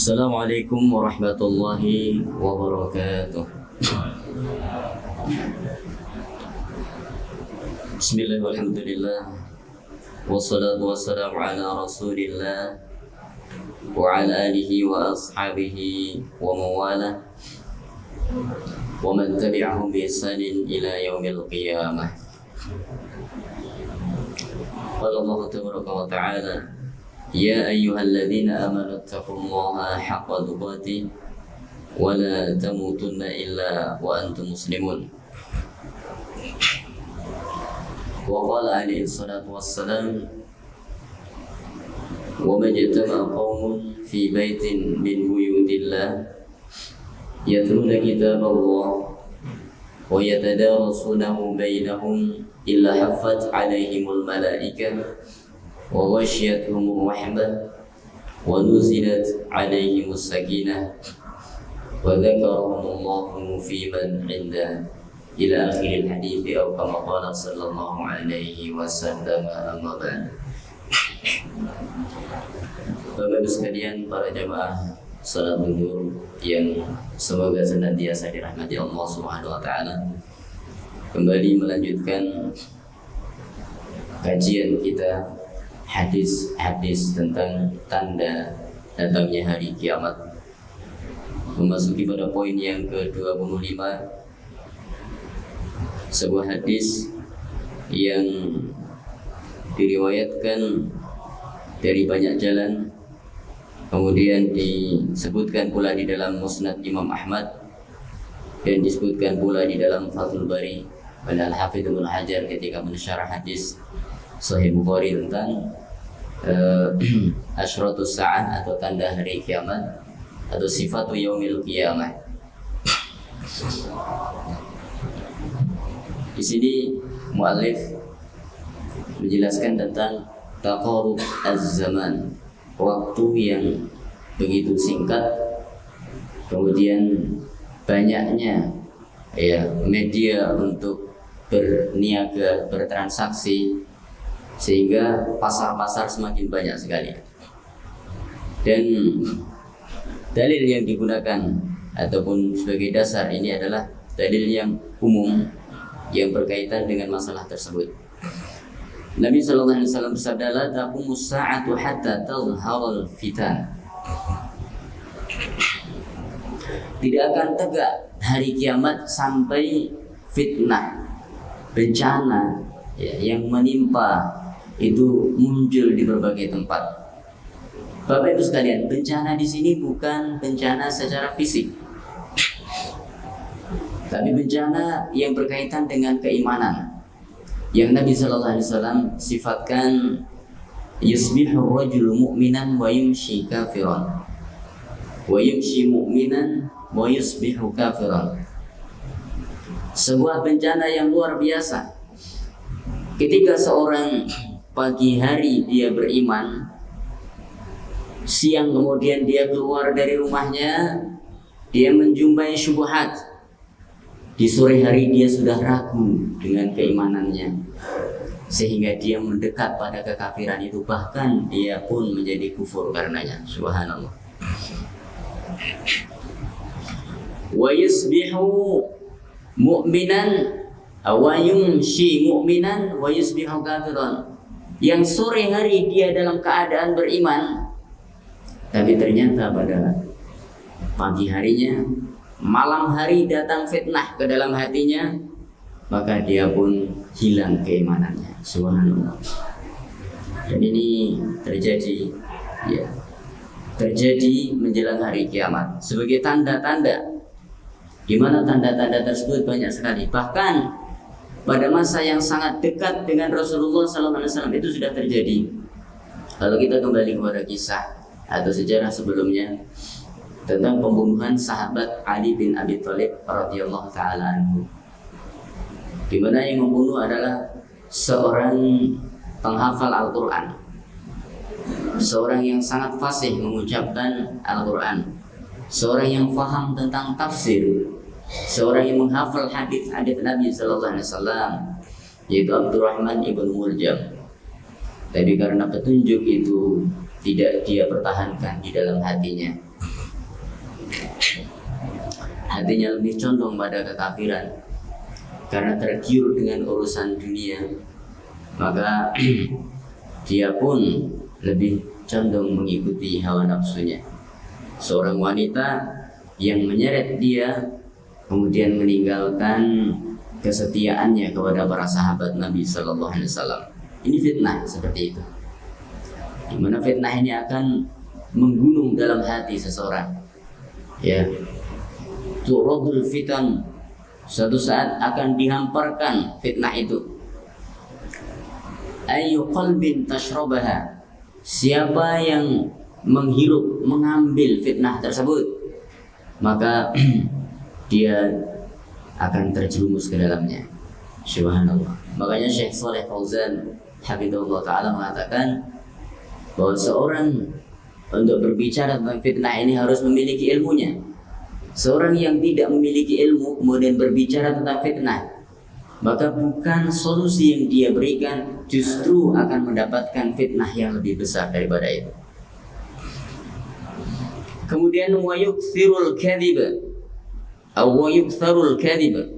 Assalamualaikum warahmatullahi wabarakatuh. Bismillahirrahmanirrahim. Wassalatu wassalamu ala rasulillah wa ala alihi wa ashabihi wa mawala wa man tabi'ahum bi ihsanin ila yaumil qiyamah. Qala Allah tabaraka wa ta'ala: Ya ayyuhalladzina amanu taqullaha haqqa tuqatih wa la tamutunna illa wa antum muslimun. Wa qala alaihi salatu wassalam: Wa majtama'a qaumun fi baitin min buyutillah yatluna kitaballah wa yatadarasunahu bainahum illa haffat alaihimul malaikah wa ghasyiyatuhumur rahmah wa nuzilat alaihimus sakinah wa dzakarahumullahu fi man 'indah ila akhiril hadits atau kama qala sallallahu alaihi wasallam. Amma ba'd. Bapak Ibu sekalian, para jamaah salat zuhur yang semoga senantiasa dirahmati Allah Subhanahu wa taala. Kembali melanjutkan kajian kita hadis-hadis tentang tanda datangnya hari kiamat. Memasuki pada poin yang ke-25, sebuah hadis yang diriwayatkan dari banyak jalan, kemudian disebutkan pula di dalam Musnad Imam Ahmad dan disebutkan pula di dalam Fathul Bari pada Al-Hafidz Ibnu Hajar ketika mensyarah hadis Sahih Bukhari tentang Asyratus Sa'ah atau tanda hari kiamat atau sifatu yaumil qiyamah. Di sini muallif menjelaskan tentang taqarrub az-zaman, waktu yang begitu singkat, kemudian banyaknya media untuk berniaga, bertransaksi, sehingga pasar-pasar semakin banyak sekali. Dan dalil yang digunakan ataupun sebagai dasar ini adalah dalil yang umum yang berkaitan dengan masalah tersebut. Nabi sallallahu alaihi wasallam bersabda, "La taqumus sa'atu hatta tadhharul fitan." Tidak akan tegak hari kiamat sampai fitnah, bencana yang menimpa itu muncul di berbagai tempat. Bapak Ibu sekalian, bencana di sini bukan bencana secara fisik, tapi bencana yang berkaitan dengan keimanan. Yang Nabi sallallahu alaihi wasallam sifatkan, yusbihu rajulu mu'minan wa yumshi kafiran wa yumshi mu'minan wa yusbihu kafiran. Sebuah bencana yang luar biasa ketika seorang pagi hari dia beriman, siang kemudian dia keluar dari rumahnya, dia menjumpai syubhat. Di sore hari dia sudah ragu dengan keimanannya, sehingga dia mendekat pada kekafiran itu, bahkan dia pun menjadi kufur karenanya. Subhanallah. Wa yusbihu mu'minan wa yumshi mu'minan wa yusbihu kafiran. Yang sore hari dia dalam keadaan beriman, tapi ternyata pada pagi harinya, malam hari datang fitnah ke dalam hatinya, maka dia pun hilang keimanannya. Subhanallah. Dan ini terjadi menjelang hari kiamat sebagai tanda-tanda, di mana tanda-tanda tersebut banyak sekali. Bahkan pada masa yang sangat dekat dengan Rasulullah SAW itu sudah terjadi. Kalau kita kembali kepada kisah atau sejarah sebelumnya tentang pembunuhan sahabat Ali bin Abi Thalib radhiyallahu taala anhu, di mana yang membunuh adalah seorang penghafal Al-Quran, seorang yang sangat fasih mengucapkan Al-Quran, seorang yang faham tentang tafsir, seorang yang menghafal hadis-hadis Nabi sallallahu alaihi wasallam, yaitu Abdurrahman ibn Muljam. Tapi karena petunjuk itu tidak dia pertahankan di dalam hatinya, hatinya lebih condong pada kekafiran karena tergiur dengan urusan dunia, maka dia pun lebih condong mengikuti hawa nafsunya. Seorang wanita yang menyeret dia kemudian meninggalkan kesetiaannya kepada para sahabat Nabi Sallallahu Alaihi Wasallam. Ini fitnah seperti itu, di mana fitnah ini akan menggunung dalam hati seseorang. Ya, turadul fitan, suatu saat akan dihamparkan fitnah itu. Ayu qalbin tashrabaha, siapa yang menghirup, mengambil fitnah tersebut, maka dia akan terjerumus ke dalamnya. Subhanallah. Makanya Syekh Shalih Fauzan hafizahullah taala mengatakan bahwa seorang untuk berbicara tentang fitnah ini harus memiliki ilmunya. Seorang yang tidak memiliki ilmu kemudian berbicara tentang fitnah, maka bukan solusi yang dia berikan, justru akan mendapatkan fitnah yang lebih besar daripada itu. Kemudian wa yukthirul kadhib atau wa yukthirul kadhib.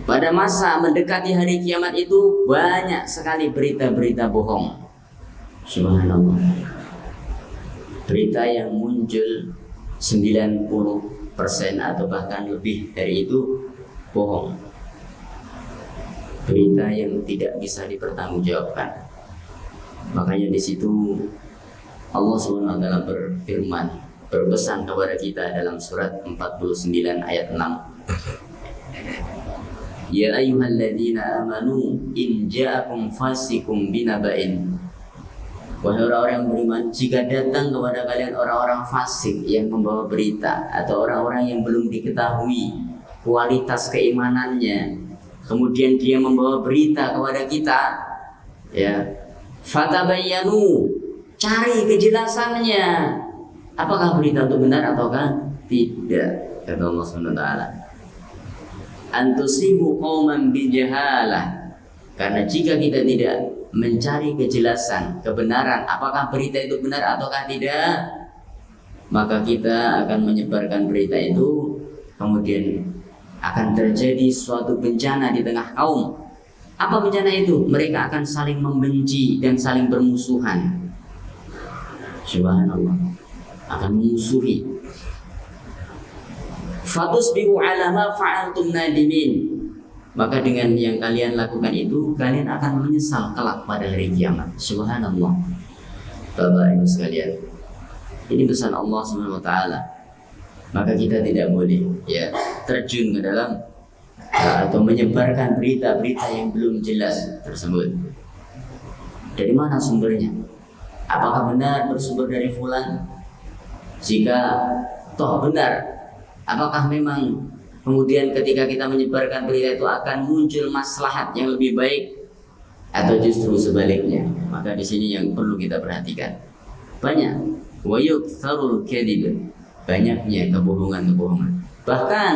Pada masa mendekati hari kiamat itu banyak sekali berita-berita bohong. Subhanallah. Berita yang muncul 90% atau bahkan lebih dari itu bohong. Berita yang tidak bisa dipertanggungjawabkan. Makanya di situ Allah SWT berfirman, berpesan kepada kita dalam surat 49 ayat 6. Ya ayyuhalladzina amanu in ja'akum fasikum binaba'in. Wahai orang-orang yang beriman, jika datang kepada kalian orang-orang fasik yang membawa berita atau orang-orang yang belum diketahui kualitas keimanannya, kemudian dia membawa berita kepada kita, ya, fatabayyanu, cari kejelasannya, apakah berita itu benar ataukah tidak, kata Allah SWT. Antusibu qauman bijahalah, karena jika kita tidak mencari kejelasan, kebenaran, apakah berita itu benar ataukah tidak, maka kita akan menyebarkan berita itu, kemudian akan terjadi suatu bencana di tengah kaum. Apa bencana itu? Mereka akan saling membenci dan saling bermusuhan. Subhanallah, akan memusuhi. Fatusbihu ala ma fa'altum nadimin. Maka dengan yang kalian lakukan itu, kalian akan menyesal kelak pada hari kiamat. Subhanallah. Bapak Ibu sekalian, ini pesan Allah SWT. Maka kita tidak boleh, ya, terjun ke dalam atau menyebarkan berita-berita yang belum jelas tersebut. Dari mana sumbernya? Apakah benar bersumber dari fulan? Jika toh benar, apakah memang kemudian ketika kita menyebarkan berita itu akan muncul maslahat yang lebih baik atau justru sebaliknya? Maka di sini yang perlu kita perhatikan. Banyak wa yuktsarul kadhib, banyaknya kebohongan-kebohongan. Bahkan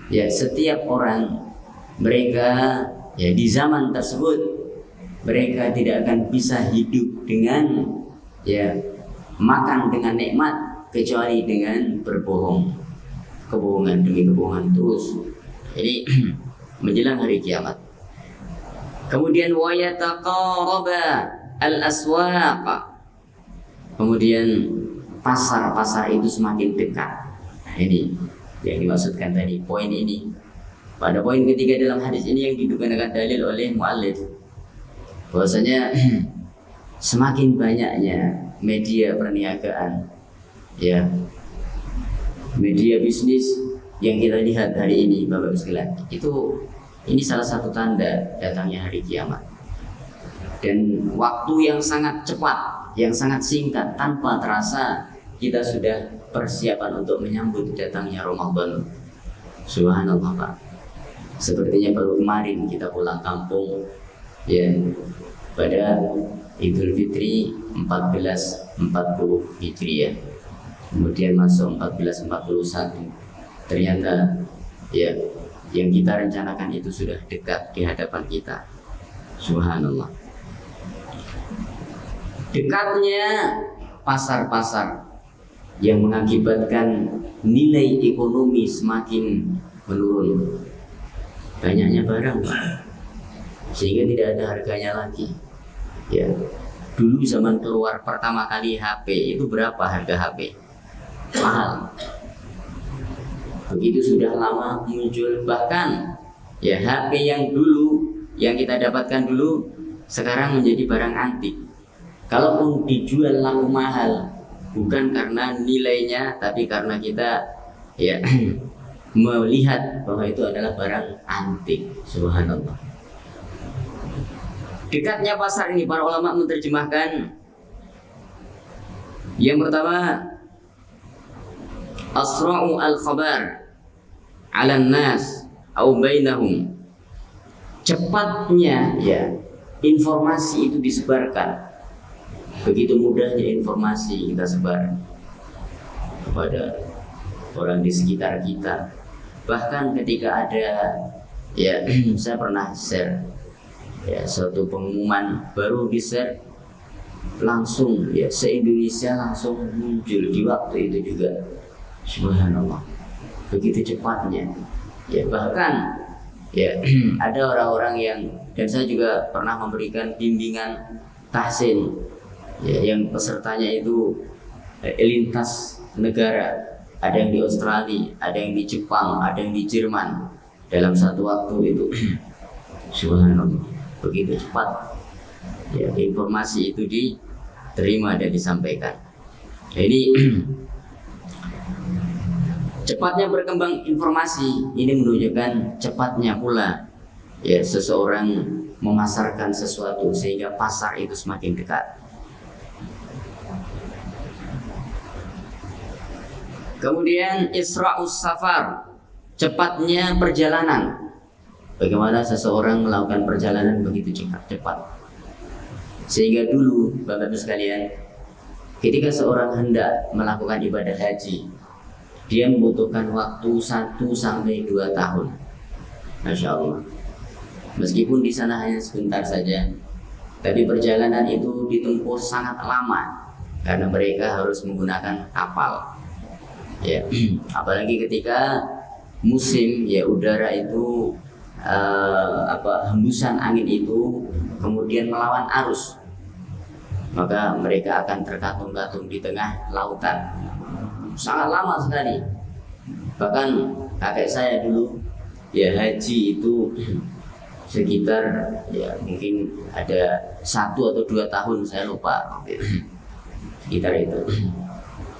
ya setiap orang, mereka ya di zaman tersebut mereka tidak akan bisa hidup dengan ya makan dengan nikmat kecuali dengan berbohong. Kebohongan demi kebohongan terus. Jadi menjelang hari kiamat. Kemudian wa yataqaraba al-aswaq. Kemudian pasar-pasar itu semakin dekat. Nah, ini yang dimaksudkan tadi, poin ini. Pada poin ketiga dalam hadis ini yang digunakan dalil oleh muallif, bahwasanya semakin banyaknya media perniagaan, ya, media bisnis yang kita lihat hari ini, Bapak Ibu sekalian, ini salah satu tanda datangnya hari kiamat. Dan waktu yang sangat cepat, yang sangat singkat, tanpa terasa kita sudah persiapan untuk menyambut datangnya Ramadan. Subhanallah, Pak. Sepertinya baru kemarin kita pulang kampung, ya, pada Idul Fitri 1440 Hijriah. Kemudian masuk 1441. Ternyata ya yang kita rencanakan itu sudah dekat di hadapan kita. Subhanallah. Dekatnya pasar-pasar, yang mengakibatkan nilai ekonomi semakin menurun. Banyaknya barang, Pak, sehingga tidak ada harganya lagi. Ya, dulu zaman keluar pertama kali HP itu berapa harga HP? Mahal. Begitu sudah lama muncul, bahkan ya HP yang dulu yang kita dapatkan dulu sekarang menjadi barang antik. Kalaupun dijual laku mahal, bukan karena nilainya, tapi karena kita ya melihat bahwa itu adalah barang antik. Subhanallah. Dekatnya pasar ini para ulama menerjemahkan yang pertama, asra'u al-khabar 'ala nas au bainahum. Cepatnya ya informasi itu disebarkan. Begitu mudahnya informasi kita sebar kepada orang di sekitar kita. Bahkan ketika ada ya saya pernah share ya suatu pengumuman baru di share, langsung ya se-Indonesia langsung muncul di waktu itu juga. Subhanallah, begitu cepatnya ya. Bahkan ya ada orang-orang yang, dan saya juga pernah memberikan bimbingan tahsin ya, yang pesertanya itu lintas negara, ada yang di Australia, ada yang di Jepang, ada yang di Jerman dalam satu waktu itu. Subhanallah, begitu cepat ya informasi itu diterima dan disampaikan. Jadi cepatnya berkembang informasi ini menunjukkan cepatnya pula ya seseorang memasarkan sesuatu sehingga pasar itu semakin dekat. Kemudian isra'us safar, cepatnya perjalanan. Bagaimana seseorang melakukan perjalanan begitu cepat. Sehingga dulu Bapak Ibu sekalian, ketika seorang hendak melakukan ibadah haji, dia membutuhkan waktu 1 sampai 2 tahun. Masya Allah. Meskipun di sana hanya sebentar saja, tapi perjalanan itu ditempuh sangat lama karena mereka harus menggunakan kapal. Ya, apalagi ketika musim ya udara itu hembusan angin itu kemudian melawan arus, maka mereka akan terkatung-katung di tengah lautan. Sangat lama sekali. Bahkan kakek saya dulu ya haji itu sekitar ya mungkin ada 1 atau 2 tahun, saya lupa sekitar itu.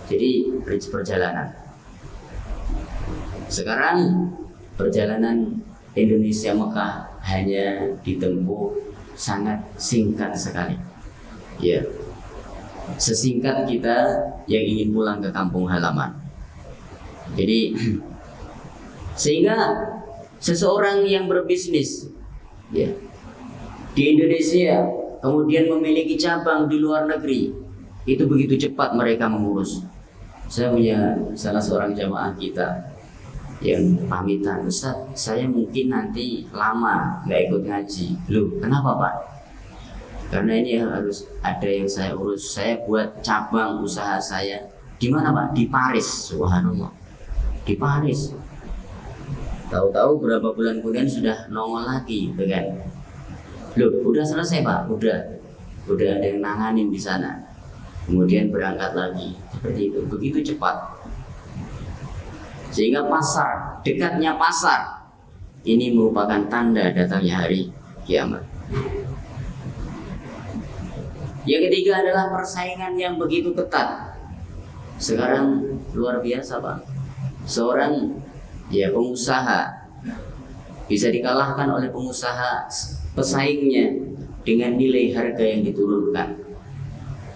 Jadi perjalanan. Sekarang perjalanan Indonesia Mekah hanya ditempuh sangat singkat sekali. Ya, sesingkat kita yang ingin pulang ke kampung halaman. Jadi sehingga seseorang yang berbisnis ya di Indonesia kemudian memiliki cabang di luar negeri, itu begitu cepat mereka mengurus. Saya punya salah seorang jamaah kita yang pamitan, Ustaz, saya mungkin nanti lama nggak ikut ngaji. Loh, kenapa Pak? Karena ini harus ada yang saya urus. Saya buat cabang usaha saya. Di mana Pak? Di Paris. Subhanallah, di Paris. Tahu-tahu berapa bulan kemudian sudah nongol lagi, kan? Loh, udah selesai Pak? Udah ada yang nanganin di sana. Kemudian berangkat lagi, seperti itu, begitu cepat. Sehingga pasar, dekatnya pasar ini merupakan tanda datangnya hari kiamat. Yang ketiga adalah persaingan yang begitu ketat. Sekarang luar biasa Pak. Seorang ya pengusaha bisa dikalahkan oleh pengusaha pesaingnya dengan nilai harga yang diturunkan.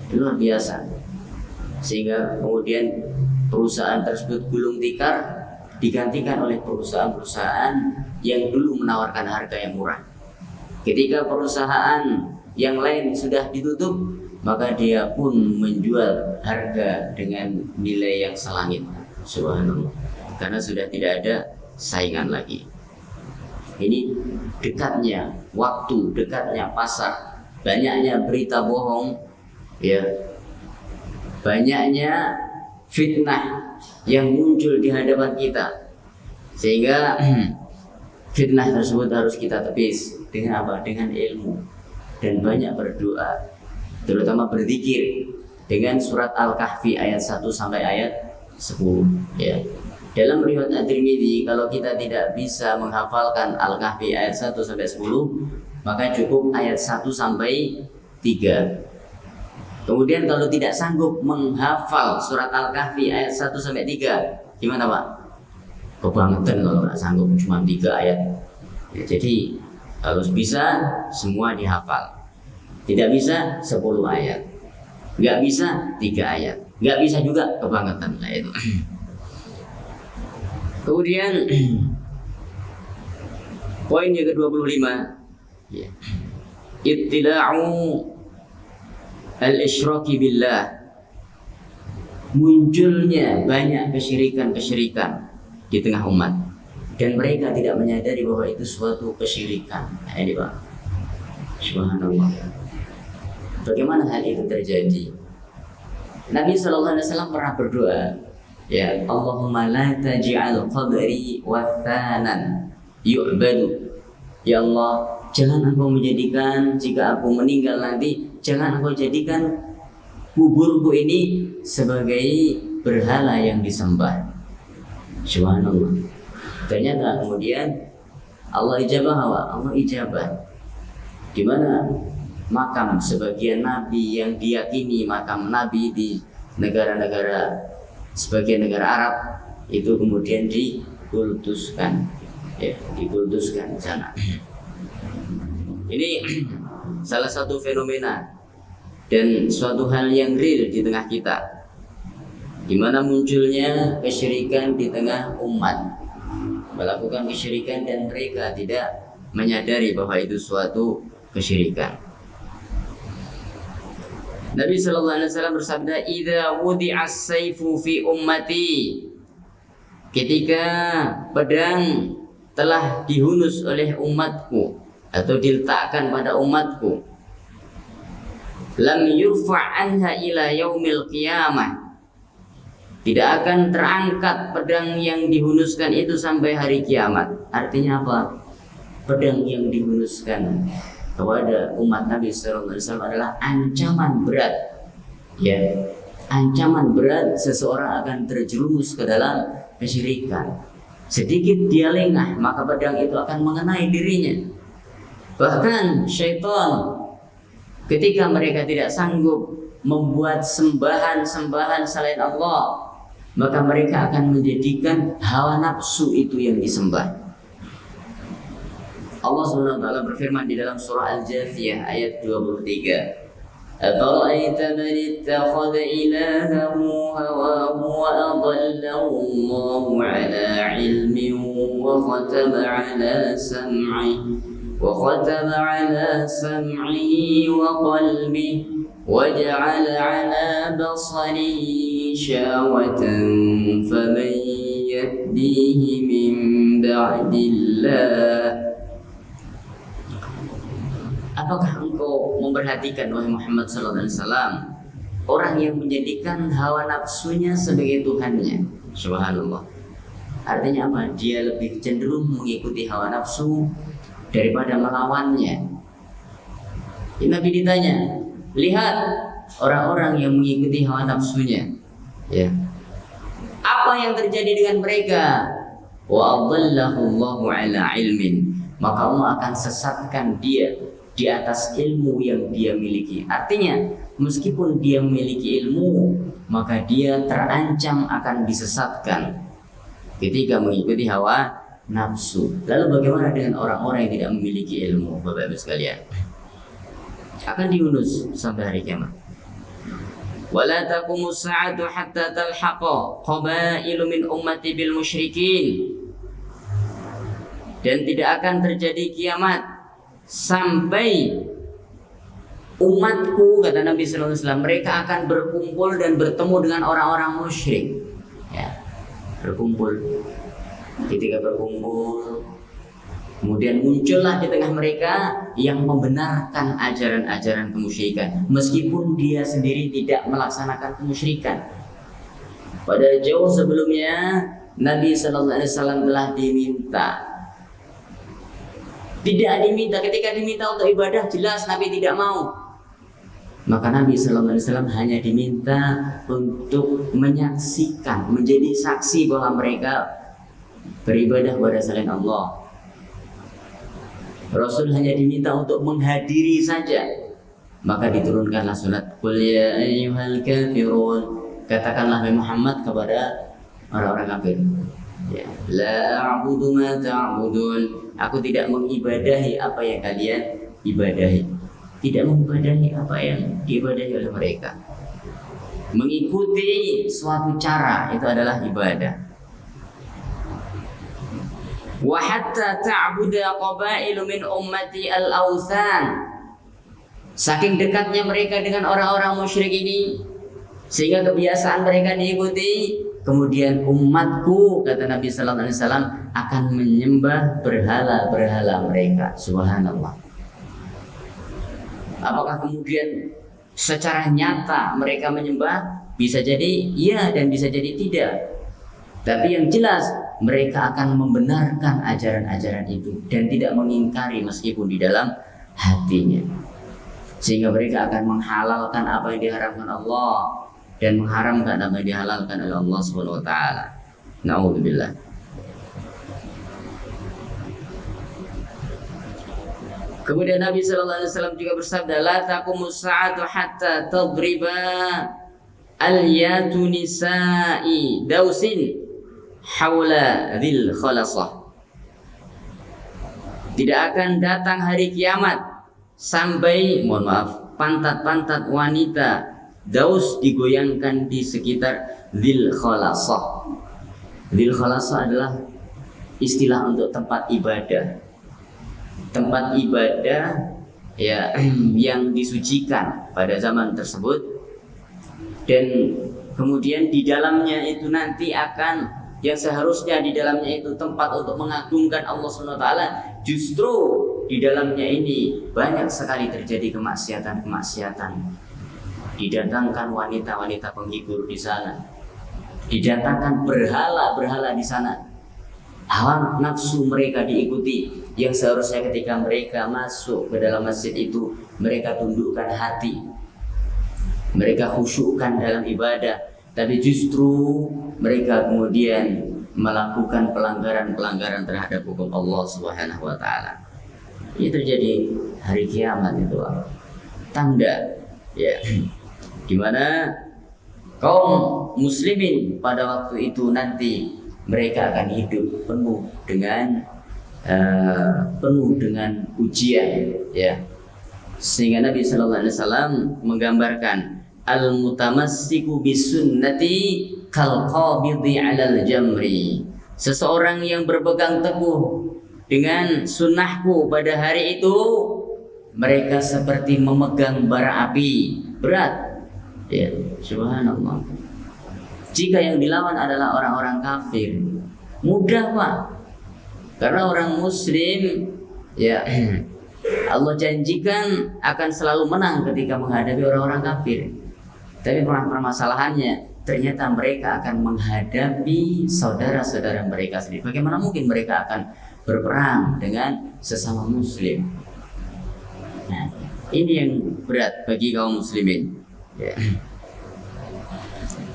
Luar biasa. Sehingga kemudian perusahaan tersebut gulung tikar digantikan oleh perusahaan-perusahaan yang dulu menawarkan harga yang murah. Ketika perusahaan yang lain sudah ditutup, maka dia pun menjual harga dengan nilai yang selangit. Subhanallah. Karena sudah tidak ada saingan lagi. Ini dekatnya waktu, dekatnya pasar, banyaknya berita bohong, ya, banyaknya fitnah yang muncul di hadapan kita, sehingga fitnah tersebut harus kita tepis dengan apa? Dengan ilmu dan banyak berdoa, terutama berzikir dengan surat Al-Kahfi ayat 1 sampai ayat 10 ya. Dalam riwayat At-Tirmidzi, kalau kita tidak bisa menghafalkan Al-Kahfi ayat 1 sampai 10, maka cukup ayat 1 sampai 3. Kemudian kalau tidak sanggup menghafal surat Al-Kahfi ayat 1 sampai 3, gimana Pak? Kebangetan kalau nggak sanggup cuma 3 ayat. Ya, jadi harus bisa semua dihafal. Tidak bisa 10 ayat. Nggak bisa 3 ayat. Nggak bisa juga kebangetan. Nah itu. Kemudian poin yang ke-25 ya. Ittila'u al-isyraki billah. Munculnya banyak kesyirikan-kesyirikan di tengah umat dan mereka tidak menyadari bahwa itu suatu kesyirikan. Nah, ini Pak. Subhanallah. Bagaimana hal itu terjadi? Nabi SAW pernah berdoa, ya Allahumma la taj'al qabri wathanan yu'badu. Ya Allah, jangan Engkau menjadikan jika aku meninggal nanti, jangan Engkau jadikan kuburku ini sebagai berhala yang disembah. Subhanallah. Ternyata kemudian Allah ijabah, Allah ijabah. Di mana makam sebagian nabi yang diyakini makam nabi di negara-negara, sebagian negara Arab itu kemudian dikultuskan, ya, dikultuskan di sana. Ini salah satu fenomena dan suatu hal yang real di tengah kita, di mana munculnya kesyirikan di tengah umat, melakukan kesyirikan dan mereka tidak menyadari bahwa itu suatu kesyirikan. Nabi sallallahu alaihi wasallam bersabda, "Idza wudi'as sayfu fi ummati." Ketika pedang telah dihunus oleh umatku atau diletakkan pada umatku, lam yurfa' anha ila yaumil qiyamah. Tidak akan terangkat pedang yang dihunuskan itu sampai hari kiamat. Artinya apa? Pedang yang dihunuskan kepada umat Nabi SAW adalah ancaman berat, ya, ancaman berat seseorang akan terjerumus ke dalam kesyirikan. Sedikit dia lengah, maka pedang itu akan mengenai dirinya. Bahkan syaitan ketika mereka tidak sanggup membuat sembahan-sembahan selain Allah, maka mereka akan menjadikan hawa nafsu itu yang disembah. Allah SWT berfirman di dalam surah Al-Jathiyah ayat 23. Afara'aita man ittakhadha ilahahu hawahu wa adallahu Allahu ala ilmin wa khatama ala sam'ihi wa qalbihi wa ja'ala ala basarihi syawatan faman yahdihi min ba'dillah. Apakah engkau memperhatikan wahai Muhammad sallallahu alaihi wasallam orang yang menjadikan hawa nafsunya sebagai Tuhannya? Subhanallah. Artinya apa? Dia lebih cenderung mengikuti hawa nafsu daripada melawannya. Nabi ditanya, lihat orang-orang yang mengikuti hawa nafsunya, ya. Apa yang terjadi dengan mereka? Wa adallahu Allahu ala ilmin. Maka Allah akan sesatkan dia di atas ilmu yang dia miliki. Artinya, meskipun dia memiliki ilmu, maka dia terancam akan disesatkan ketika mengikuti hawa nafsu. Lalu bagaimana dengan orang-orang yang tidak memiliki ilmu, Bapak-Ibu sekalian? Akan dihunus sampai hari kiamat. Wala taqumus sa'atu hatta talhaqa qabailu min ummati bil musyrikin. Dan tidak akan terjadi kiamat sampai umatku, kata Nabi sallallahu alaihi wasallam, mereka akan berkumpul dan bertemu dengan orang-orang musyrik, ya, berkumpul. Ketika berkumpul, kemudian muncullah di tengah mereka yang membenarkan ajaran-ajaran kemusyrikan, meskipun dia sendiri tidak melaksanakan kemusyrikan. Padahal jauh sebelumnya Nabi Sallallahu Alaihi Wasallam telah diminta. Tidak diminta, ketika diminta untuk ibadah jelas Nabi tidak mau. Maka Nabi Sallallahu Alaihi Wasallam hanya diminta untuk menyaksikan, menjadi saksi bahwa mereka beribadah kepada selain Allah. Rasul hanya diminta untuk menghadiri saja. Maka diturunkanlah surat Qul ya ayyuhal kafirun. Katakanlah Muhammad kepada orang-orang kafir. Ya, la a'budu ma ta'budun. Aku tidak mengibadahi apa yang kalian ibadahi. Tidak mengibadahi apa yang diibadahi oleh mereka. Mengikuti suatu cara itu adalah ibadah. Wa hatta ta'buda qabailu min ummati al-awthan. Saking dekatnya mereka dengan orang-orang musyrik ini, sehingga kebiasaan mereka diikuti. Kemudian umatku, kata Nabi Sallallahu Alaihi Wasallam, akan menyembah berhala-berhala mereka. Subhanallah. Apakah kemudian secara nyata mereka menyembah? Bisa jadi iya dan bisa jadi tidak. Tapi yang jelas mereka akan membenarkan ajaran-ajaran itu dan tidak mengingkari meskipun di dalam hatinya. Sehingga mereka akan menghalalkan apa yang diharamkan Allah dan mengharamkan apa yang dihalalkan oleh Allah Subhanahu wa taala. Na'udzubillah. Kemudian Nabi sallallahu alaihi wasallam juga bersabda, la taqumus sa'atu hatta tadriba al-yatu nisa'i dausin haula dzil khalasah. Tidak akan datang hari kiamat sampai, mohon maaf, pantat-pantat wanita Daus digoyangkan di sekitar Dzil Khalasah. Dzil Khalasah adalah istilah untuk tempat ibadah. Tempat ibadah ya yang disucikan pada zaman tersebut, dan kemudian di dalamnya itu nanti akan, yang seharusnya di dalamnya itu tempat untuk mengagungkan Allah SWT, justru di dalamnya ini banyak sekali terjadi kemaksiatan-kemaksiatan. Didatangkan wanita-wanita penghibur di sana, didatangkan berhala-berhala di sana. Hawa nafsu mereka diikuti, yang seharusnya ketika mereka masuk ke dalam masjid itu mereka tundukkan hati, mereka khusyukkan dalam ibadah, tapi justru mereka kemudian melakukan pelanggaran-pelanggaran terhadap hukum Allah Subhanahu wa taala. Ini terjadi hari kiamat itu, tanda ya, di mana kaum muslimin pada waktu itu nanti mereka akan hidup penuh dengan ujian, ya. Sehingga Nabi Sallallahu Alaihi Wasallam menggambarkan al-mutamassiku bisunnati kal qabidi 'alal jamri. Seseorang yang berpegang teguh dengan sunnahku pada hari itu, mereka seperti memegang bara api berat. Ya, subhanallah. Jika yang dilawan adalah orang-orang kafir, mudah Pak. Karena orang muslim, ya, Allah janjikan akan selalu menang ketika menghadapi orang-orang kafir. Tapi permasalahannya, ternyata mereka akan menghadapi saudara-saudara mereka sendiri. Bagaimana mungkin mereka akan berperang dengan sesama muslim? Nah, ini yang berat bagi kaum muslimin. Ya.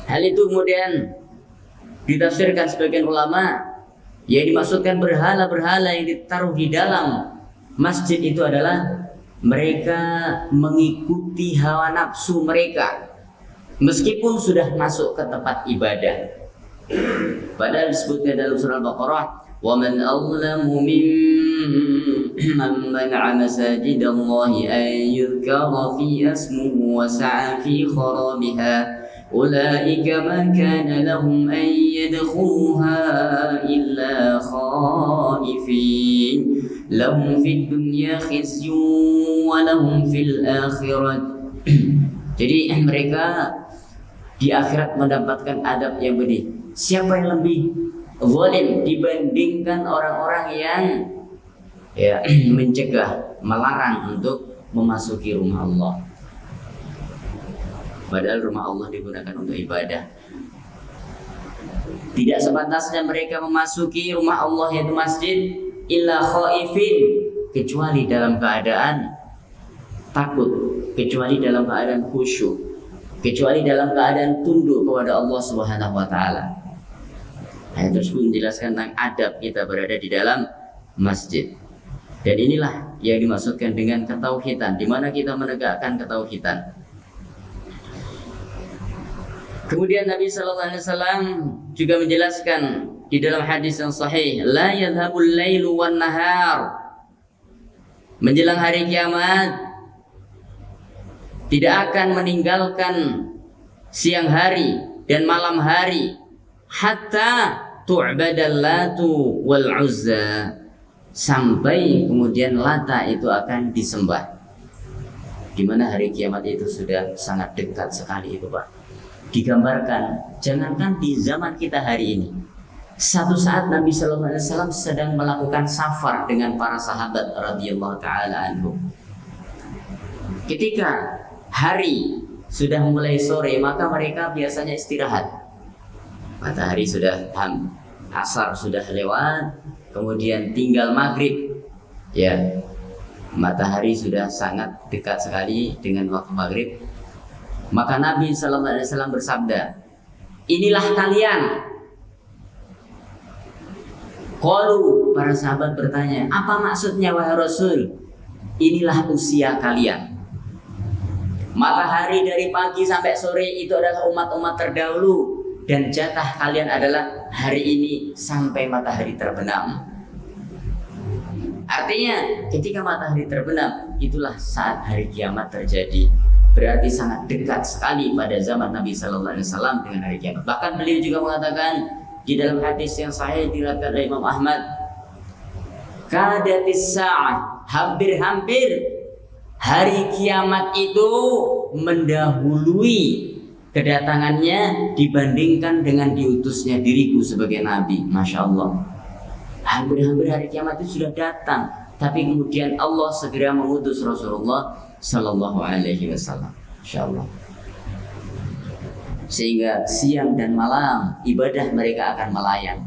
Hal itu kemudian ditafsirkan sebagian ulama, yang dimaksudkan berhala-berhala yang ditaruh di dalam masjid itu adalah mereka mengikuti hawa nafsu mereka meskipun sudah masuk ke tempat ibadah. Padahal disebutnya dalam surah Al-Baqarah, wa man azlamu mimman mana'a masajidallahi an yuzkara fi ismuhu wa sa'a fi kharabiha ulaika ma kana lahum an yadkhuluha illa khaifin lahum fid dunya khizyun wa lahum fil akhirat. Jadi mereka di akhirat mendapatkan adab yang pedih. Siapa yang lebih zalim dibandingkan orang-orang yang ya mencegah, melarang untuk memasuki rumah Allah? Padahal rumah Allah digunakan untuk ibadah. Tidak sepantasnya mereka memasuki rumah Allah yaitu masjid illa khaifin, kecuali dalam keadaan takut, kecuali dalam keadaan khusyuk, kecuali dalam keadaan tunduk kepada Allah Subhanahu wa taala. Ayat tersebut menjelaskan tentang adab kita berada di dalam masjid. Dan inilah yang dimaksudkan dengan ketauhidan, di mana kita menegakkan ketauhidan. Kemudian Nabi sallallahu alaihi wasallam juga menjelaskan di dalam hadis yang sahih, la yadhhabul lailu wan nahar. Menjelang hari kiamat tidak akan meninggalkan siang hari dan malam hari hatta tu'badal Latu wal Uzza, sampai kemudian Lata itu akan disembah. Di mana hari kiamat itu sudah sangat dekat sekali itu, Pak. Digambarkan, jangankan di zaman kita hari ini, satu saat Nabi Sallallahu Alaihi Wasallam sedang melakukan safar dengan para sahabat radhiyallahu taala anhum. Ketika hari sudah mulai sore, maka mereka biasanya istirahat. Matahari sudah asar sudah lewat, kemudian tinggal maghrib, ya, matahari sudah sangat dekat sekali dengan waktu maghrib. Maka Nabi Sallallahu Alaihi Wasallam bersabda, inilah kalian. Qalu, para sahabat bertanya, apa maksudnya wahai Rasul? Inilah usia kalian. Matahari dari pagi sampai sore itu adalah umat-umat terdahulu, dan jatah kalian adalah hari ini sampai matahari terbenam. Artinya ketika matahari terbenam, itulah saat hari kiamat terjadi. Berarti sangat dekat sekali pada zaman Nabi Sallallahu Alaihi Wasallam dengan hari kiamat. Bahkan beliau juga mengatakan di dalam hadis yang sahih diriwayatkan oleh Imam Ahmad, kadatis sa'ah, hampir-hampir hari kiamat itu mendahului kedatangannya dibandingkan dengan diutusnya diriku sebagai nabi. Masya Allah, hampir-hampir hari kiamat itu sudah datang, tapi kemudian Allah segera mengutus Rasulullah Sallallahu Alaihi Wasallam. Insya Allah. Sehingga siang dan malam ibadah mereka akan melayang.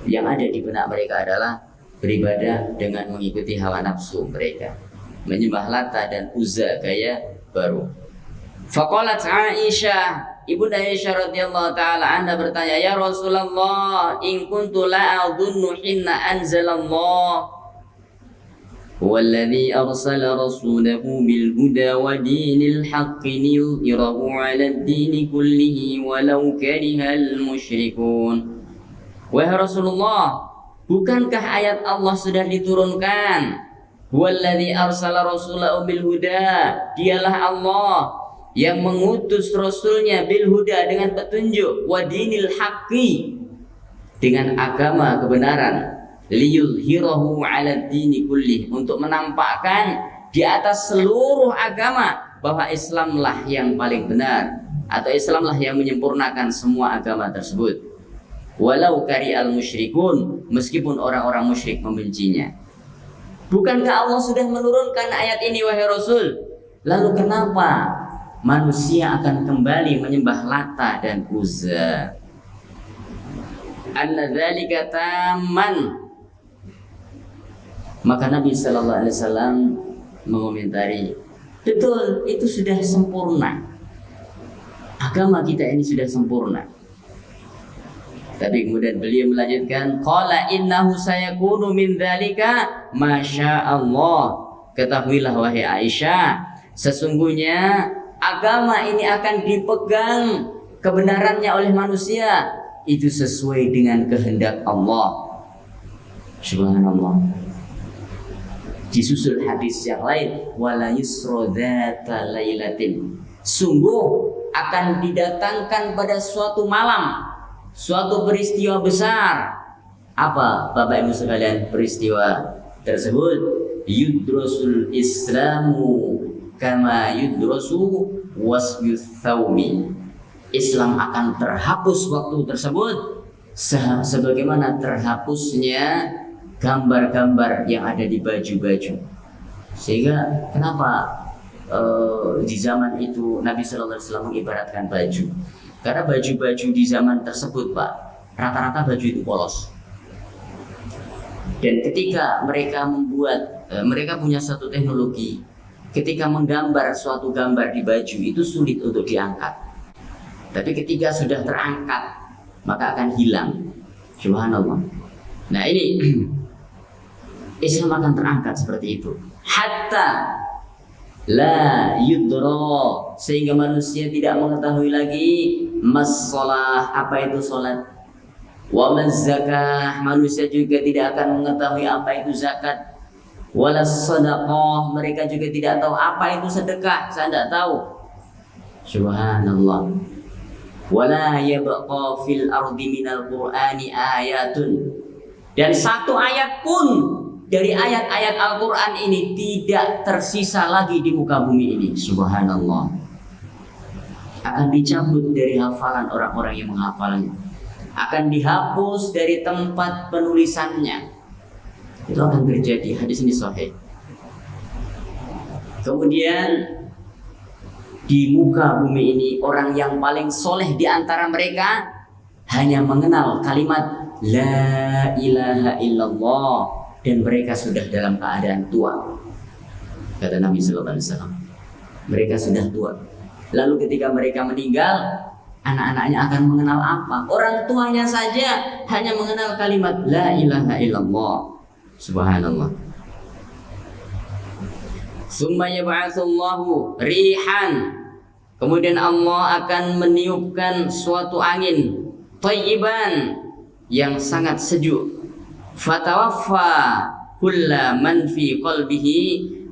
Yang ada di benak mereka adalah beribadah dengan mengikuti hawa nafsu mereka, menyembah Lata dan Uzza gaya baru. Faqalat Aisyah, Ibunda Aisyah radhiyallahu taala anha bertanya, ya Rasulullah, in kuntu la adunnu hinna anzalallah والذي أرسل رسوله بالهدى ودين الحق ليظهره على الدين كله ولو كره المشركون. Wahai Rasulullah, bukankah ayat Allah sudah diturunkan? Walladzi arsala rasulahu bil huda, dialah Allah yang mengutus rasulnya bil huda dengan petunjuk, wa dinil haqqi, dengan agama kebenaran, liyuzhirahu 'ala dini kullih, untuk menampakkan di atas seluruh agama bahwa Islamlah yang paling benar, atau Islamlah yang menyempurnakan semua agama tersebut. Walau kari'al musyrikun, meskipun orang-orang musyrik membencinya. Bukankah Allah sudah menurunkan ayat ini wahai Rasul? Lalu kenapa manusia akan kembali menyembah Lata dan Uzza? Anna dzalika tamman. Maka Nabi Sallallahu Alaihi Wasallam mengomentari, betul, itu sudah sempurna. Agama kita ini sudah sempurna. Tapi kemudian beliau melanjutkan, qala innahu sayakunu min dzalika masyaallah. Ketahuilah wahai Aisyah, sesungguhnya agama ini akan dipegang kebenarannya oleh manusia itu sesuai dengan kehendak Allah. Subhanallah. Disusul hadis yang lain, wala yusra dzata lailatin, sungguh akan didatangkan pada suatu malam suatu peristiwa besar. Apa Bapak Ibu sekalian peristiwa tersebut? Yudrasul Islamu kama yudrasu wasbus thawmi. Islam akan terhapus waktu tersebut sebagaimana terhapusnya gambar-gambar yang ada di baju-baju. Sehingga kenapa di zaman itu Nabi Sallallahu Alaihi Wasallam mengibaratkan baju? Karena baju-baju di zaman tersebut, Pak, rata-rata baju itu polos. Dan ketika mereka mereka punya satu teknologi, ketika menggambar suatu gambar di baju itu sulit untuk diangkat. Tapi ketika sudah terangkat, maka akan hilang. Subhanallah. Nah ini Islam akan terangkat seperti itu. Hatta la yudro, sehingga manusia tidak mengetahui lagi masalah apa itu salat, wa zakah, manusia juga tidak akan mengetahui apa itu zakat, wala sadaqah, mereka juga tidak tahu apa itu sedekah, saya tidak tahu. Subhanallah. Wala yabqa fil ardi minal qur'ani ayatun, dan satu ayat pun dari ayat-ayat Al-Quran ini tidak tersisa lagi di muka bumi ini. Subhanallah. Akan dicabut dari hafalan orang-orang yang menghafalnya. Akan dihapus dari tempat penulisannya. Itu akan terjadi. Hadis ini sahih. Kemudian di muka bumi ini orang yang paling soleh di antara mereka hanya mengenal kalimat La ilaha illallah, dan mereka sudah dalam keadaan tua. Kata Nabi Sallallahu Alaihi Wasallam, mereka sudah tua. Lalu ketika mereka meninggal, anak-anaknya akan mengenal apa? Orang tuanya saja hanya mengenal kalimat La ilaha illallah. Subhanallah. Summa yab'atsullahu rihan, kemudian Allah akan meniupkan suatu angin thayyiban yang sangat sejuk. Fatawaffa kulla man fi qalbihi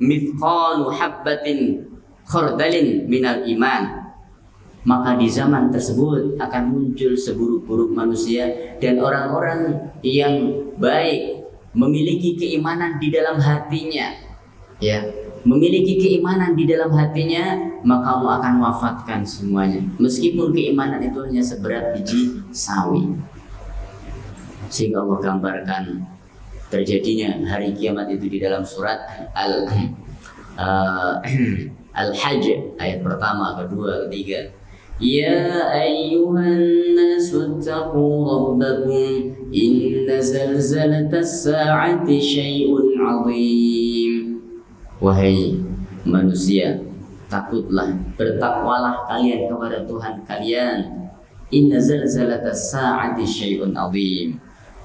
mithqalu habbatin khardalin minal iman, maka di zaman tersebut akan muncul seburuk-buruk manusia dan orang-orang yang baik memiliki keimanan di dalam hatinya, ya, memiliki keimanan di dalam hatinya, maka Allah akan wafatkan semuanya meskipun keimanan itu hanya seberat biji sawi. Sehingga Allah gambarkan terjadinya hari kiamat itu di dalam surat Al-Hajj ayat pertama, kedua, ketiga. Ya ayyuhan nasu taqu rabbakum inna zalzalatas sa'ati syai'un 'azim. Wahai manusia, takutlah, bertakwalah kalian kepada Tuhan kalian. Inna zalzalatas sa'ati syai'un 'azim.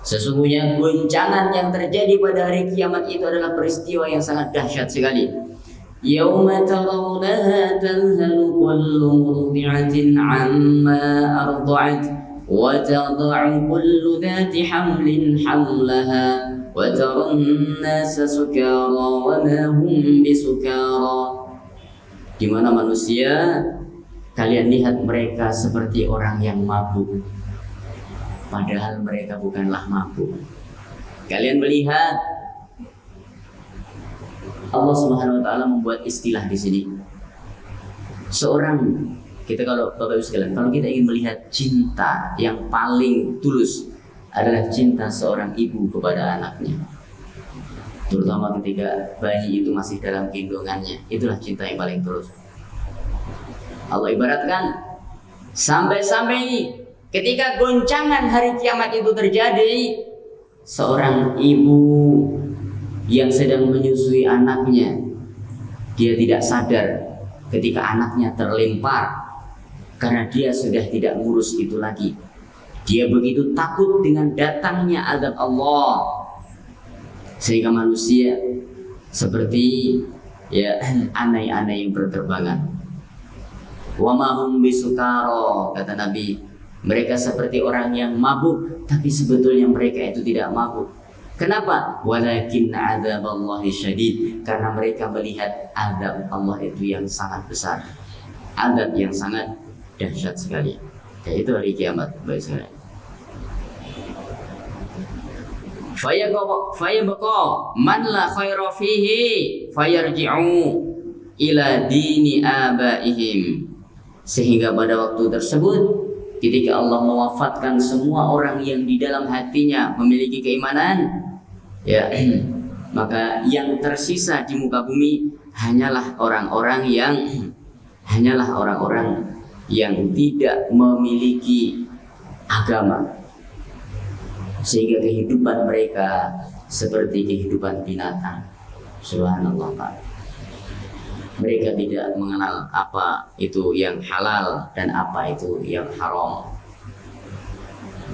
Sesungguhnya guncangan yang terjadi pada hari kiamat itu adalah peristiwa yang sangat dahsyat sekali. Yauma tarawnaha tadhhalu kullu murdi'atin 'amma arda'at wa tad'u kullu dhati hamlin hamlaha wa taran nasa sukara wa ma hum bisukara. Di mana manusia, kalian lihat mereka seperti orang yang mabuk, padahal mereka bukanlah mabuk. Kalian melihat Allah Subhanahu wa taala membuat istilah di sini. Seorang, kita kalau Bapak Ibu sekalian, kalau kita ingin melihat cinta yang paling tulus adalah cinta seorang ibu kepada anaknya. Terutama ketika bayi itu masih dalam kandungannya, itulah cinta yang paling tulus. Allah ibaratkan sampai-sampai ketika goncangan hari kiamat itu terjadi, seorang ibu yang sedang menyusui anaknya, dia tidak sadar ketika anaknya terlempar karena dia sudah tidak ngurus itu lagi. Dia begitu takut dengan datangnya azab Allah, sehingga manusia seperti ya anai-anai yang berterbangan. Wa ma hum bisukara, kata Nabi, mereka seperti orang yang mabuk, tapi sebetulnya mereka itu tidak mabuk. Kenapa? Walakin adzaballahi syadid, karena mereka melihat azab Allah itu yang sangat besar, azab yang sangat dahsyat sekali. Yaitu hari kiamat, baik sekali. Fayabqa man la khaira fihi fayarji'u ila dini abaihim, sehingga pada waktu tersebut ketika Allah mewafatkan semua orang yang di dalam hatinya memiliki keimanan, ya, maka yang tersisa di muka bumi hanyalah orang-orang yang tidak memiliki agama, sehingga kehidupan mereka seperti kehidupan binatang. Subhanallah Pak. Mereka tidak mengenal apa itu yang halal dan apa itu yang haram.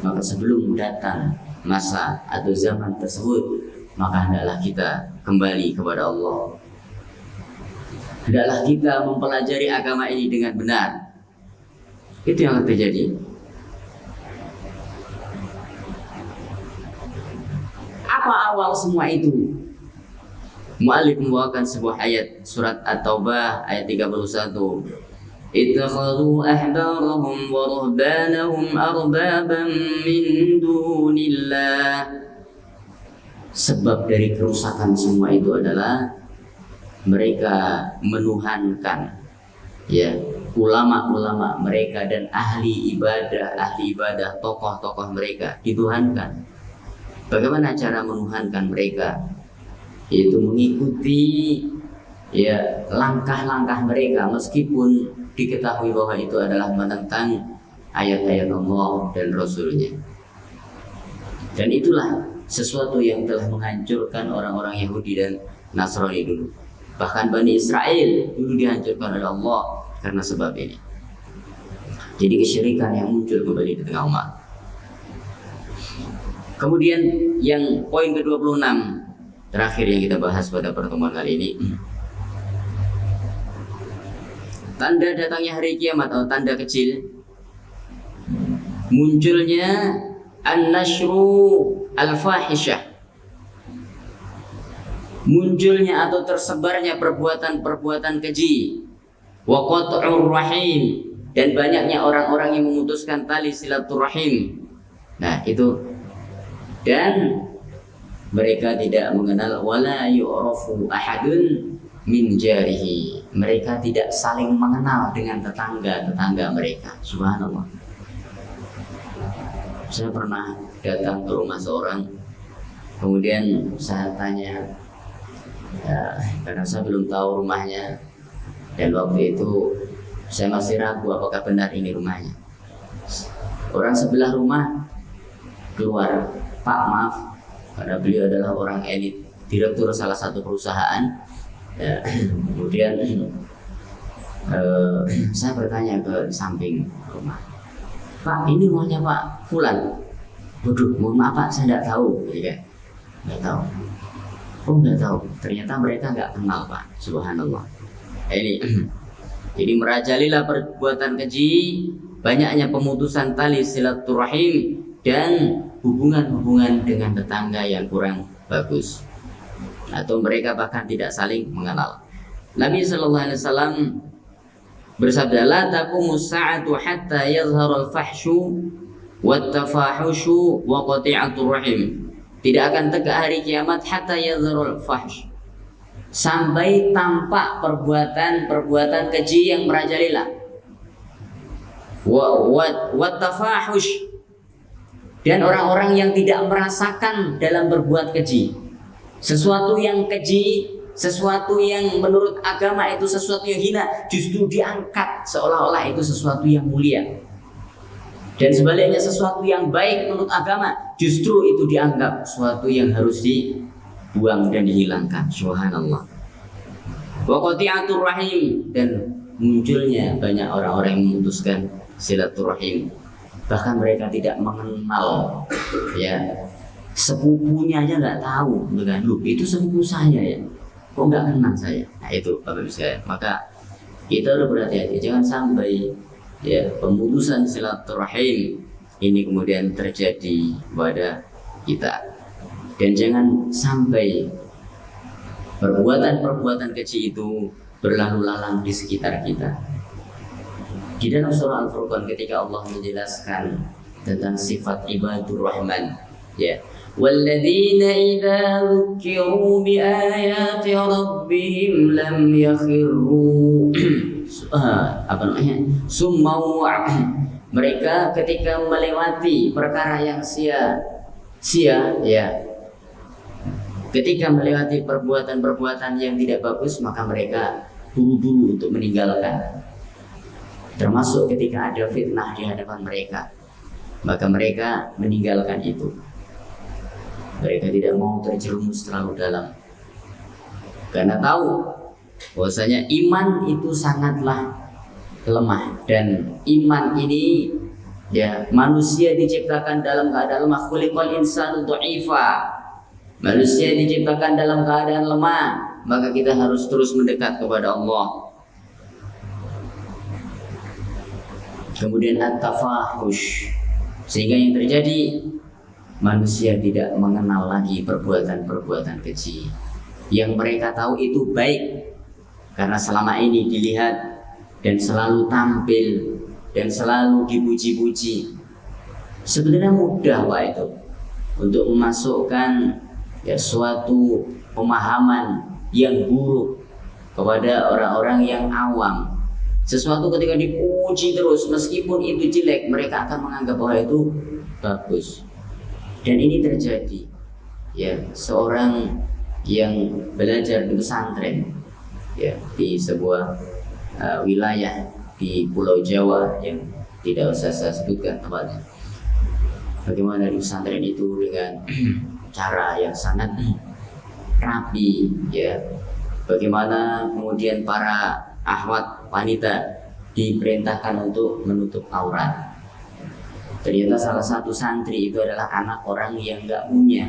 Maka sebelum datang masa atau zaman tersebut, maka hendaklah kita kembali kepada Allah. Hendaklah kita mempelajari agama ini dengan benar. Itu yang akan terjadi. Apa awal semua itu? Mu'allif membawakan sebuah ayat surat At-Taubah ayat 31. Ittakhadhu ahbarahum wa ruhbanahum arbaban min dunillah. Sebab dari kerusakan semua itu adalah mereka menuhankan ulama-ulama mereka dan ahli ibadah, tokoh-tokoh mereka dituhankan. Bagaimana cara menuhankan mereka? Yaitu mengikuti langkah-langkah mereka, meskipun diketahui bahwa itu adalah menentang ayat-ayat Allah dan Rasulnya. Dan itulah sesuatu yang telah menghancurkan orang-orang Yahudi dan Nasrani dulu. Bahkan Bani Israel dulu dihancurkan oleh Allah karena sebab ini. Jadi kesyirikan yang muncul kembali di tengah umat. Kemudian yang poin ke-26 terakhir yang kita bahas pada pertemuan kali ini, tanda datangnya hari kiamat atau tanda kecil, munculnya an-nashru al-fahishah, munculnya atau tersebarnya perbuatan-perbuatan keji, wa qat'ur rahim, dan banyaknya orang-orang yang memutuskan tali silaturahim. Nah itu, dan mereka tidak mengenal wala yu'rafu ahadun min jarihi. Mereka tidak saling mengenal dengan tetangga-tetangga mereka. Subhanallah. Saya pernah datang ke rumah seorang, kemudian saya tanya, karena saya belum tahu rumahnya, dan waktu itu saya masih ragu apakah benar ini rumahnya. Orang sebelah rumah keluar, "Pak, maaf," karena beliau adalah orang elit, direktur salah satu perusahaan. Kemudian saya bertanya ke samping rumah, "Pak, ini rumahnya Pak Fulan." "Waduh, mohon maaf Pak, saya tidak tahu." Nggak tahu. Oh, nggak tahu. Ternyata mereka nggak kenal Pak. Subhanallah. Ini jadi merajalela perbuatan keji, banyaknya pemutusan tali silaturahim, dan hubungan-hubungan dengan tetangga yang kurang bagus, atau mereka bahkan tidak saling mengenal. Nabi sallallahu alaihi wasallam bersabda, "La taqumus sa'atu hatta yazhara al-fahsyu wat-tafahusyu wa qati'atur rahim." Tidak akan tegak hari kiamat hatta yazhara al-fahsy, sampai tampak perbuatan-perbuatan keji yang merajalela, wa tafahush, dan orang-orang yang tidak merasakan dalam berbuat keji. Sesuatu yang keji, sesuatu yang menurut agama itu sesuatu yang hina, justru diangkat seolah-olah itu sesuatu yang mulia. Dan sebaliknya sesuatu yang baik menurut agama, justru itu dianggap sesuatu yang harus dibuang dan dihilangkan. Subhanallah. Wa qati'atur rahim, dan munculnya banyak orang-orang yang memutuskan silaturahim. Bahkan mereka tidak mengenal sepupunya aja nggak tahu, kan? Loh, itu sepupu saya ya, kok nggak kenal saya? Nah itu Bapak Ibu sekalian, maka kita harus berhati-hati, jangan sampai pemutusan silaturahim ini kemudian terjadi pada kita, dan jangan sampai perbuatan-perbuatan keji itu berlalu lalang di sekitar kita. Di dalam surah Al-Furqan ketika Allah menjelaskan tentang sifat ibadur rahman, walladzina idza dzukiru bi ayati rabbihim lam yakhiru summa. Mereka ketika melewati perkara yang sia-sia, ketika melewati perbuatan-perbuatan yang tidak bagus, maka mereka buru-buru untuk meninggalkan. termasuk ketika ada fitnah di hadapan mereka, maka mereka meninggalkan itu. Mereka tidak mau terjerumus terlalu dalam, karena tahu bahwasanya iman itu sangatlah lemah, dan iman ini ya, manusia diciptakan dalam keadaan lemah. Khuliqal insanu dha'ifa. Manusia diciptakan dalam keadaan lemah, maka kita harus terus mendekat kepada Allah. Kemudian at-tafahush, sehingga yang terjadi manusia tidak mengenal lagi perbuatan-perbuatan keji. Yang mereka tahu itu baik karena selama ini dilihat dan selalu tampil dan selalu dipuji-puji. Sebenarnya mudah Pak itu untuk memasukkan ya suatu pemahaman yang buruk kepada orang-orang yang awam. Sesuatu ketika dipuji terus, meskipun itu jelek, mereka akan menganggap bahwa itu bagus. Dan ini terjadi. Ya, seorang yang belajar di pesantren, ya, di sebuah wilayah di Pulau Jawa yang tidak usah saya sebutkan tempatnya. Bagaimana di pesantren itu dengan cara yang sangat rapi, ya. Bagaimana kemudian para akhwat wanita diperintahkan untuk menutup aurat. Ternyata salah satu santri itu adalah anak orang yang nggak punya.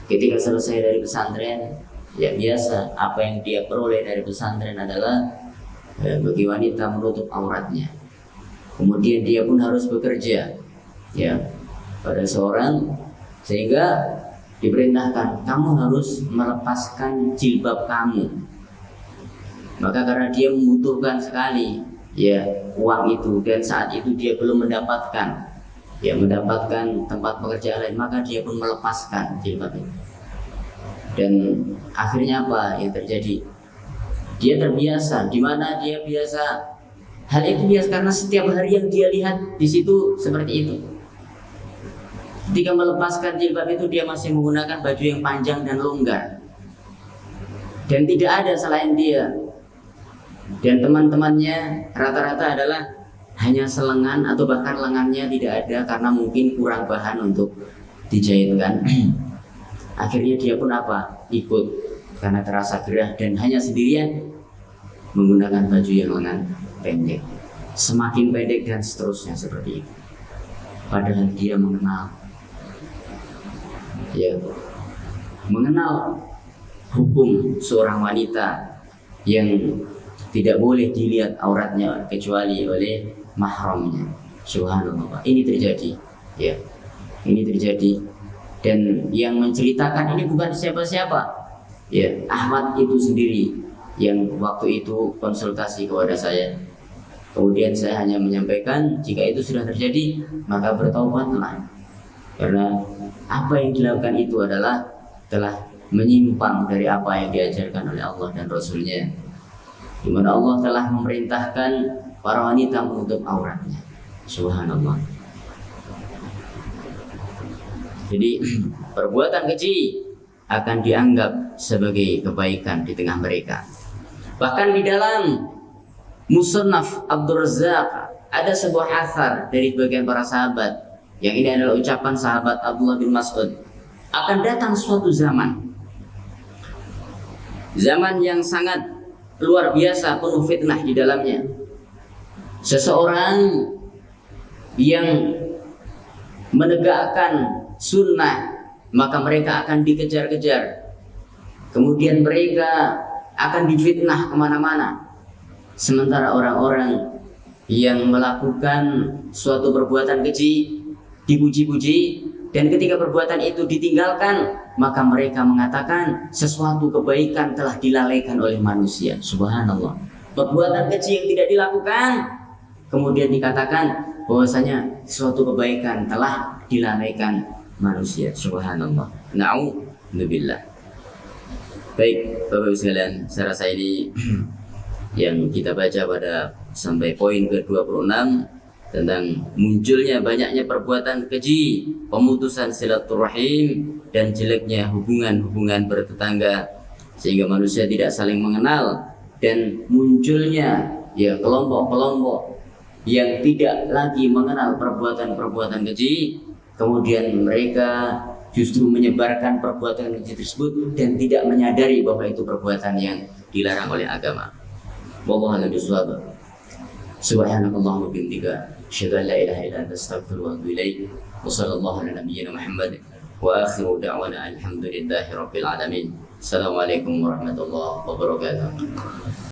Ketika selesai dari pesantren, ya biasa apa yang dia peroleh dari pesantren adalah bagi wanita menutup auratnya. Kemudian dia pun harus bekerja, ya, pada seorang, sehingga diperintahkan kamu harus melepaskan jilbab kamu. Maka karena dia membutuhkan sekali ya uang itu, dan saat itu dia belum mendapatkan tempat pekerjaan lain, maka dia pun melepaskan jilbab itu. Dan akhirnya apa yang terjadi? Dia terbiasa, di mana dia biasa hal itu biasa karena setiap hari yang dia lihat di situ seperti itu. Ketika melepaskan jilbab itu, dia masih menggunakan baju yang panjang dan longgar, dan tidak ada selain dia. Dan teman-temannya rata-rata adalah hanya selengan atau bahkan lengannya tidak ada karena mungkin kurang bahan untuk dijahitkan. Akhirnya dia pun apa? Ikut karena terasa gerah dan hanya sendirian menggunakan baju yang lengan pendek, semakin pendek dan seterusnya seperti itu. Padahal dia mengenal hukum seorang wanita yang tidak boleh dilihat auratnya kecuali oleh mahramnya. Subhanallah, ini terjadi, ya, ini terjadi. Dan yang menceritakan ini bukan siapa-siapa, ya, Ahmad itu sendiri yang waktu itu konsultasi kepada saya. Kemudian saya hanya menyampaikan jika itu sudah terjadi maka bertaubatlah, karena apa yang dilakukan itu adalah telah menyimpang dari apa yang diajarkan oleh Allah dan Rasulnya, di mana Allah telah memerintahkan para wanita menutup auratnya. Subhanallah. Jadi perbuatan keji akan dianggap sebagai kebaikan di tengah mereka. Bahkan di dalam Musannaf Abdul Razzaq ada sebuah athar dari bagian para sahabat, yang ini adalah ucapan sahabat Abdullah bin Mas'ud. Akan datang suatu zaman yang sangat luar biasa, penuh fitnah di dalamnya. Seseorang yang menegakkan sunnah, maka mereka akan dikejar-kejar. Kemudian mereka akan difitnah kemana-mana. Sementara orang-orang yang melakukan suatu perbuatan keji dipuji-puji, dan ketika perbuatan itu ditinggalkan, maka mereka mengatakan sesuatu kebaikan telah dilalaikan oleh manusia. Subhanallah. Perbuatan keji yang tidak dilakukan, kemudian dikatakan bahwasanya suatu kebaikan telah dilalaikan manusia. Subhanallah. Na'udzubillah. Baik, Bapak Ibu sekalian, saya rasa ini yang kita baca pada sampai poin ke-26 tentang munculnya banyaknya perbuatan keji, pemutusan silaturahim, dan jeleknya hubungan-hubungan bertetangga, sehingga manusia tidak saling mengenal, dan munculnya ya kelompok-kelompok yang tidak lagi mengenal perbuatan-perbuatan keji, kemudian mereka justru menyebarkan perbuatan keji tersebut dan tidak menyadari bahwa itu perbuatan yang dilarang oleh agama. Wallahu a'lam bishawab. Subhanakallahumma wa bihamdika, asyhadu an la ilaha illa anta, astaghfiruka wa atubu ilaik. Wa sallallahu ala nabiyyina Muhammad wa akhiru da'wana alhamdulillahi rabbil alamin. Assalamualaikum warahmatullahi wabarakatuh.